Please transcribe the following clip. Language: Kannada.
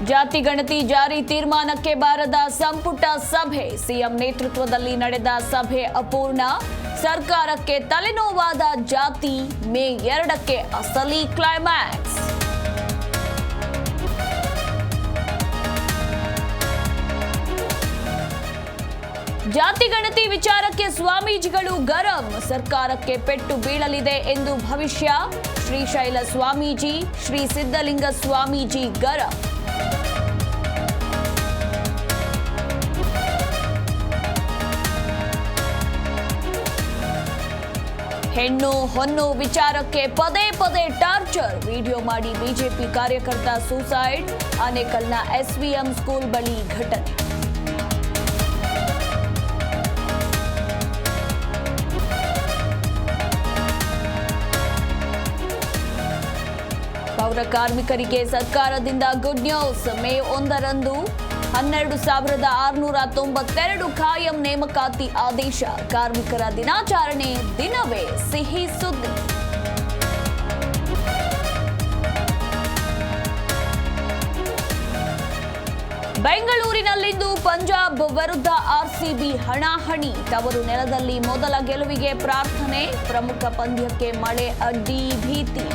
ಜಾತಿ ಗಣತಿ ಜಾರಿ ತೀರ್ಮಾನಕ್ಕೆ ಬಾರದ ಸಂಪುಟ ಸಭೆ. ಸಿಎಂ ನೇತೃತ್ವದಲ್ಲಿ ನಡೆದ ಸಭೆ ಅಪೂರ್ಣ. ಸರ್ಕಾರಕ್ಕೆ ತಲೆನೋವಾದ ಜಾತಿ. ಮೇ 2ಕ್ಕೆ ಅಸಲಿ ಕ್ಲೈಮ್ಯಾಕ್ಸ್. ಜಾತಿ ಗಣತಿ ವಿಚಾರಕ್ಕೆ ಸ್ವಾಮೀಜಿಗಳು ಗರಂ. ಸರ್ಕಾರಕ್ಕೆ ಪೆಟ್ಟು ಬೀಳಲಿದೆ ಎಂದು ಭವಿಷ್ಯ. ಶ್ರೀಶೈಲ ಸ್ವಾಮೀಜಿ, ಶ್ರೀ ಸಿದ್ಧಲಿಂಗ ಸ್ವಾಮೀಜಿ ಗರಂ. ಹೆಣ್ಣು ಹೊನ್ನು ವಿಚಾರಕ್ಕೆ ಪದೇ ಪದೇ ಟಾರ್ಚರ್. ವಿಡಿಯೋ ಮಾಡಿ ಬಿಜೆಪಿ ಕಾರ್ಯಕರ್ತ ಸೂಸೈಡ್. ಆನೇಕಲ್ನ ಎಸ್ವಿಎಂ ಸ್ಕೂಲ್ ಬಳಿ ಘಟನೆ. ಪೌರ ಕಾರ್ಮಿಕರಿಗೆ ಸರ್ಕಾರದಿಂದ ಗುಡ್ ನ್ಯೂಸ್. ಮೇ 1ರಂದು 12,692 ಖಾಯಂ ನೇಮಕಾತಿ ಆದೇಶ. ಕಾರ್ಮಿಕರ ದಿನಾಚರಣೆ ದಿನವೇ ಸಿಹಿ ಸುದ್ದಿ. ಬೆಂಗಳೂರಿನಲ್ಲಿಂದು ಪಂಜಾಬ್ ವಿರುದ್ಧ ಆರ್ಸಿಬಿ ಹಣಾಹಣಿ. ತವರು ನೆಲದಲ್ಲಿ ಮೊದಲ ಗೆಲುವಿಗೆ ಪ್ರಾರ್ಥನೆ. ಪ್ರಮುಖ ಪಂದ್ಯಕ್ಕೆ ಮಳೆ ಅಡ್ಡಿ ಭೀತಿ.